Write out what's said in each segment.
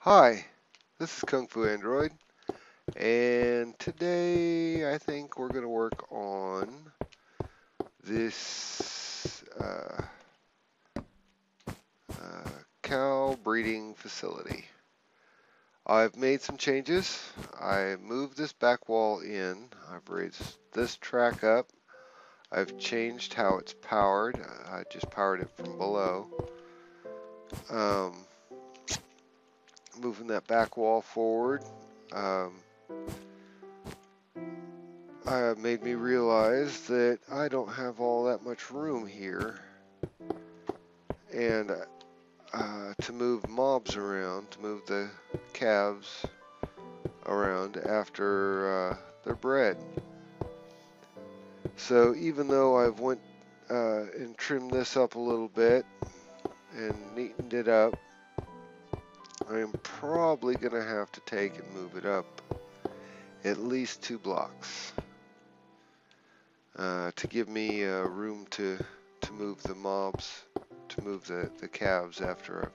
Hi, this is KUngFUandroid, and today I think we're going to work on this cow breeding facility. I've made some changes. I moved this back wall in. I've raised this track up. I've changed how it's powered. I just powered it from below. Moving that back wall forward. Made me realize that I don't have all that much room here, and to move mobs around, to move the calves around after they're bred. So even though I've went and trimmed this up a little bit and neatened it up, I am probably going to have to take and move it up at least 2 blocks. To give me room to move the mobs, to move the calves after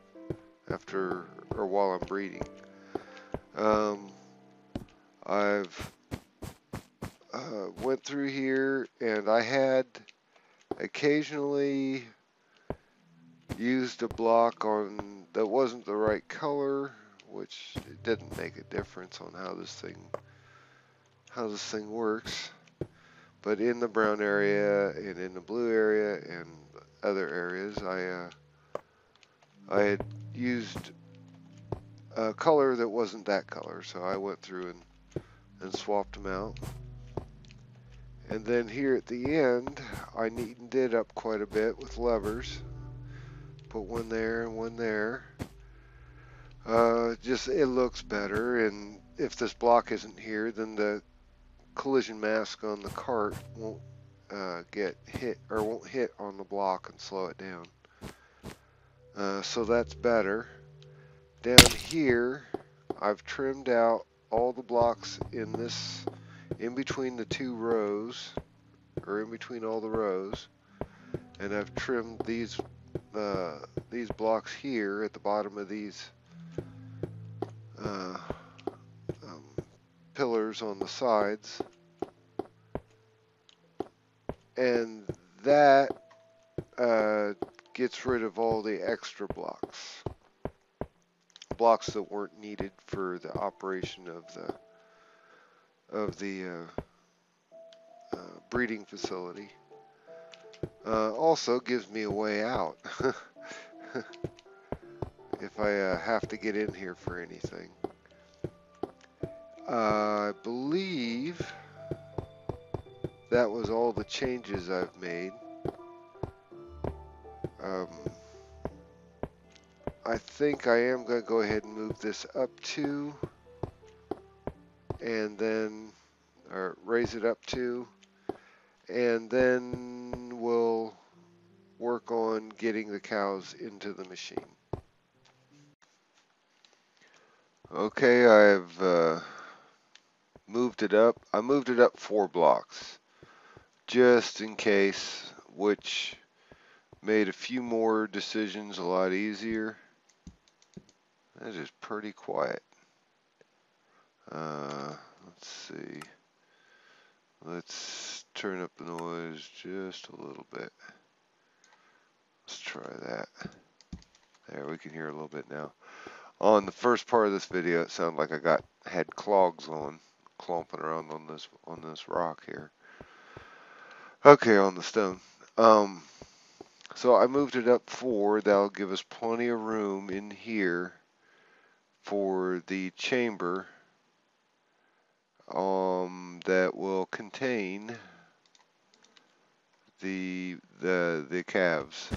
or while I'm breeding. I've went through here, and I had occasionally used a block on that wasn't the right color, which it didn't make a difference on how this thing works. But in the brown area and in the blue area and other areas, I had used a color that wasn't that color, so I went through and swapped them out. And then here at the end, I neatened it up quite a bit with levers. Put one there and one there. Just it looks better, and if this block isn't here, then the collision mask on the cart won't get hit, or won't hit on the block and slow it down. So that's better. Down here, I've trimmed out all the blocks in between the 2 rows, or in between all the rows, and I've trimmed these blocks here at the bottom of these pillars on the sides, and that gets rid of all the extra blocks that weren't needed for the operation of the breeding facility. Also gives me a way out if I have to get in here for anything. I believe that was all the changes I've made. I think I am going to go ahead and move this up 2, and then, or raise it up 2, and then we'll work on getting the cows into the machine. Okay, I've moved it up. I moved it up 4 blocks, just in case, which made a few more decisions a lot easier. That is pretty quiet. Let's see. Let's turn up the noise just a little bit. Let's try that. There, we can hear a little bit now. On the first part of this video, it sounded like I had clogs on, clomping around on this rock here. Okay, on the stone. So I moved it up 4. That'll give us plenty of room in here for the chamber that will contain the calves.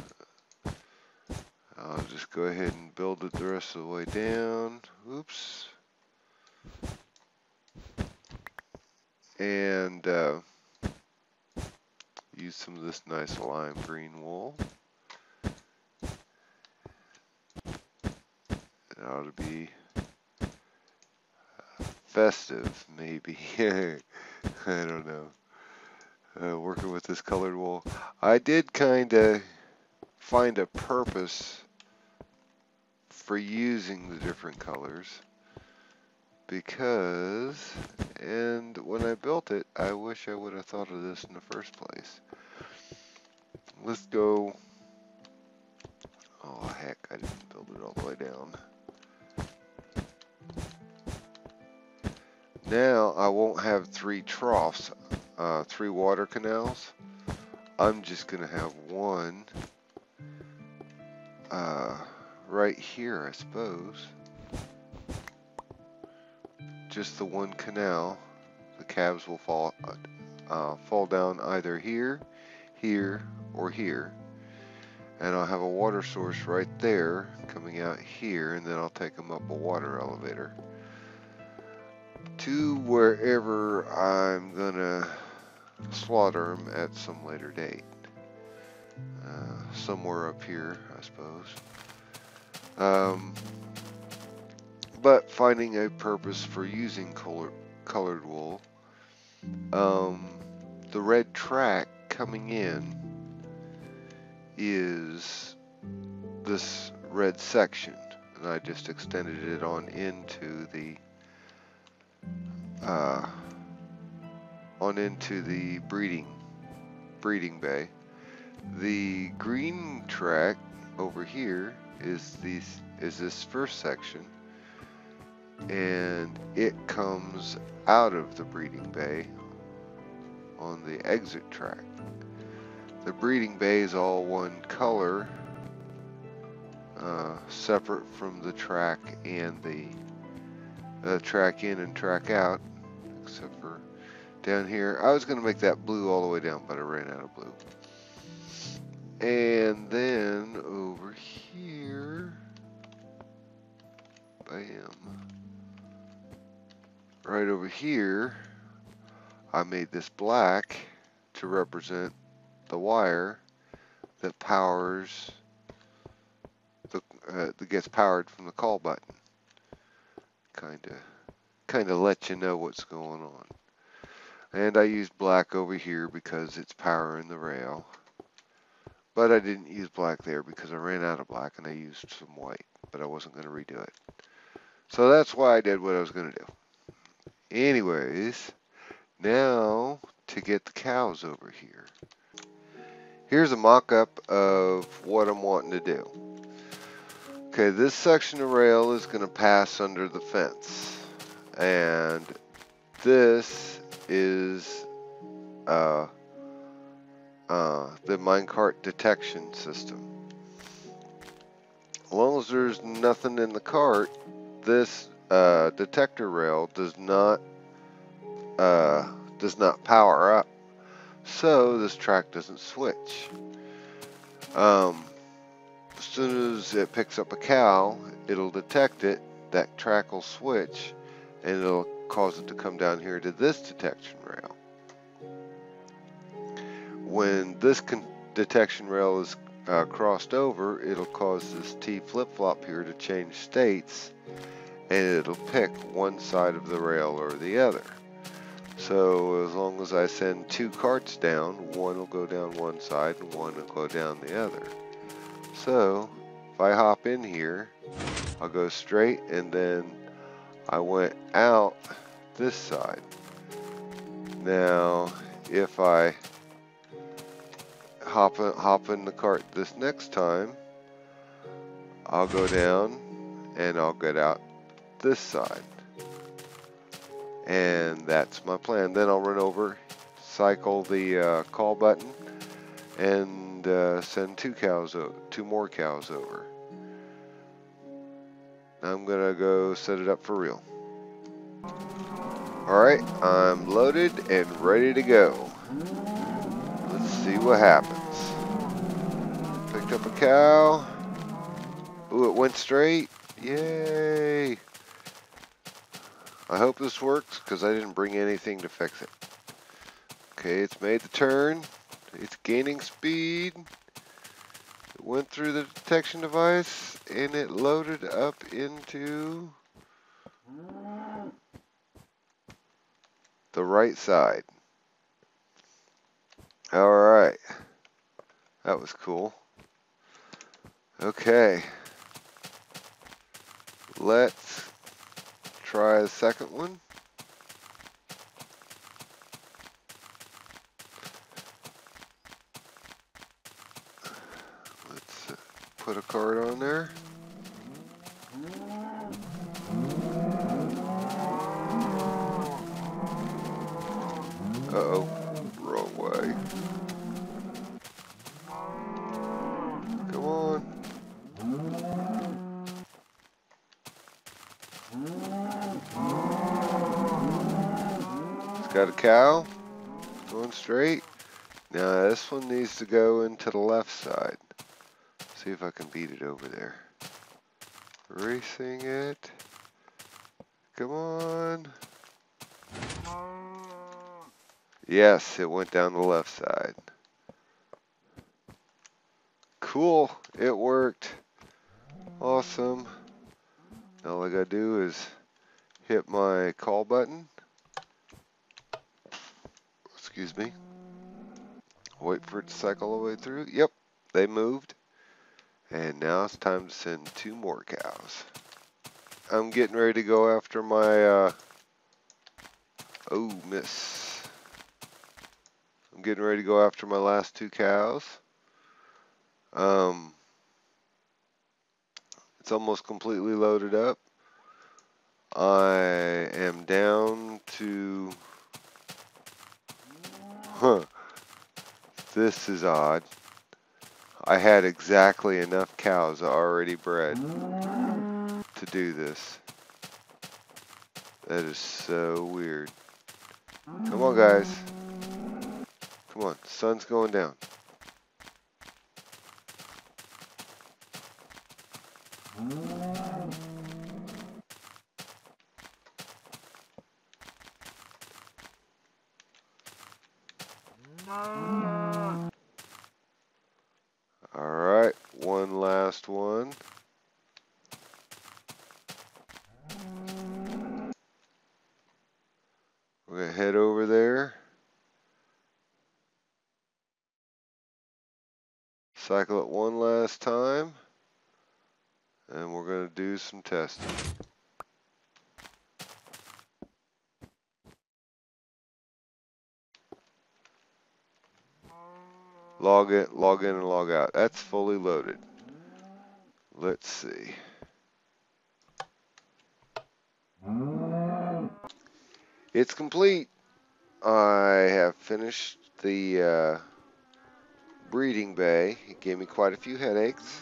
I'll just go ahead and build it the rest of the way down. Oops. And use some of this nice lime green wool. It ought to be festive, maybe. I don't know. Working with this colored wool. I did kind of find a purpose for using the different colors because, and when I built it, I wish I would have thought of this in the first place. Let's go, oh heck, I didn't build it all the way down. Now I won't have 3 troughs, 3 water canals. I'm just going to have one right here, I suppose. Just the one canal. The calves will fall down either here, here, or here. And I'll have a water source right there coming out here, and then I'll take them up a water elevator to wherever I'm gonna slaughter them at some later date. Somewhere up here, I suppose. But finding a purpose for using colored wool. The red track coming in is this red section, and I just extended it on into the breeding bay. The green track over here is this first section, and it comes out of the breeding bay on the exit track. The breeding bay is all one color, separate from the track and the track in and track out, except for down here. I was going to make that blue all the way down, but I ran out of blue. And then over here, bam, right over here, I made this black to represent the wire that powers that gets powered from the call button. Kind of let you know what's going on. And I used black over here because it's powering the rail. But I didn't use black there because I ran out of black and I used some white, but I wasn't going to redo it. So that's why I did what I was going to do. Anyways, now to get the cows over here. Here's a mock-up of what I'm wanting to do. Okay, this section of rail is going to pass under the fence, and this is the minecart detection system. As long as there's nothing in the cart, this detector rail does not power up, so this track doesn't switch. As soon as it picks up a cow, it'll detect it, that track will switch, and it'll cause it to come down here to this detection rail. When this detection rail is crossed over, it'll cause this T flip-flop here to change states, and it'll pick one side of the rail or the other. So as long as I send 2 carts down, one will go down one side and one will go down the other. So if I hop in here, I'll go straight, and then I went out this side. Now if I hop in the cart this next time, I'll go down and I'll get out this side. And that's my plan. Then I'll run over, cycle the call button, and send 2 more cows over. I'm gonna go set it up for real. Alright, I'm loaded and ready to go. Let's see what happens. Picked up a cow. Ooh, it went straight. Yay! I hope this works because I didn't bring anything to fix it. Okay, it's made the turn. It's gaining speed. It went through the detection device and it loaded up into the right side. Alright. That was cool. Okay. Let's try the second one. Let's put a card on there. Uh-oh, wrong way. Come on. It's got a cow going straight. Now this one needs to go into the left side. See if I can beat it over there. Racing it. Come on. Yes, it went down the left side. Cool, it worked. Awesome. Now all I gotta do is hit my call button. Excuse me. Wait for it to cycle all the way through. Yep, they moved. And now it's time to send 2 more cows. I'm getting ready to go after my, oh, miss. I'm getting ready to go after my last 2 cows. It's almost completely loaded up. I am down to, this is odd. I had exactly enough cows already bred to do this. That is so weird. Come on, guys. Come on, the sun's going down. Alright, one last one. We're going to head over there. Cycle it one last time. And we're going to do some testing. Log in, and log out. That's fully loaded. Let's see. It's complete. I have finished the breeding bay. It gave me quite a few headaches.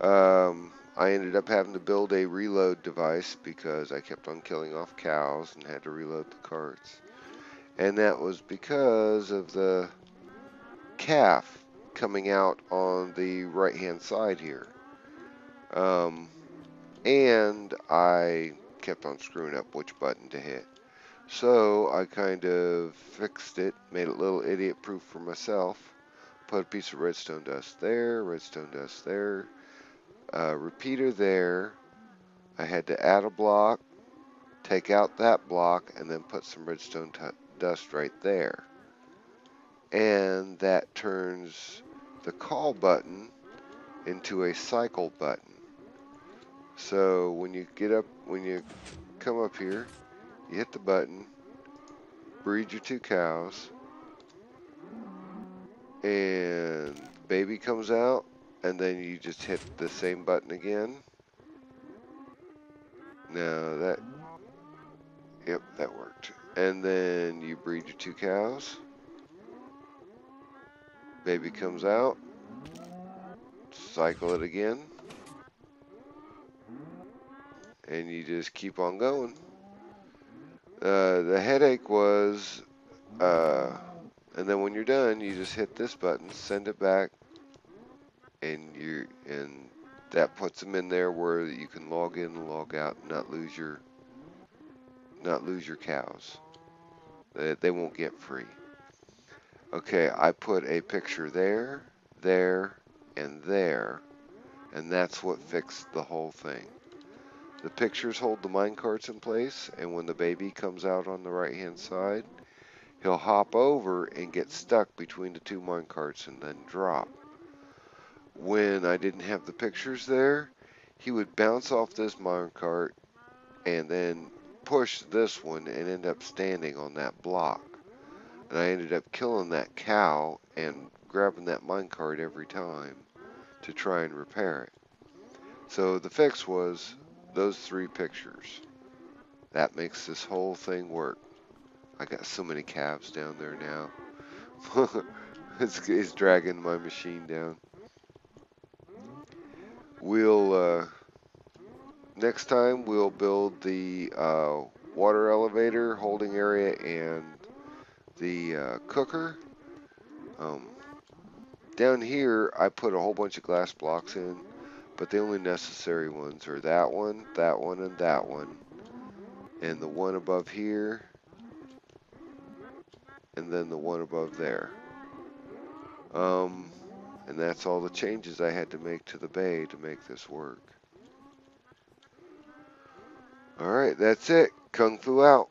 I ended up having to build a reload device because I kept on killing off cows and had to reload the carts. And that was because of the calf coming out on the right hand side here. And I kept on screwing up which button to hit. So I kind of fixed it, made it a little idiot proof for myself. Put a piece of redstone dust there, repeater there. I had to add a block, take out that block, and then put some redstone dust right there. And that turns the call button into a cycle button. So when you come up here, you hit the button, breed your 2 cows, and baby comes out, and then you just hit the same button again. Now that worked. And then you breed your 2 cows. Baby comes out. Cycle it again. And you just keep on going. The headache was, and then when you're done, you just hit this button, send it back, and that puts them in there where you can log in and log out and not lose your cows. They won't get free. Okay, I put a picture there, and that's what fixed the whole thing. The pictures hold the minecarts in place, and when the baby comes out on the right hand side, he'll hop over and get stuck between the 2 minecarts and then drop. When I didn't have the pictures there, he would bounce off this minecart and then push this one and end up standing on that block. And I ended up killing that cow and grabbing that minecart every time to try and repair it. So the fix was those 3 pictures. That makes this whole thing work. I got so many calves down there now. It's dragging my machine down. We'll next time we'll build the water elevator, holding area, and the cooker. Down here I put a whole bunch of glass blocks in, but the only necessary ones are that one, and that one, and the one above here, and then the one above there. And that's all the changes I had to make to the bay to make this work. Alright, that's it. Kung Fu out.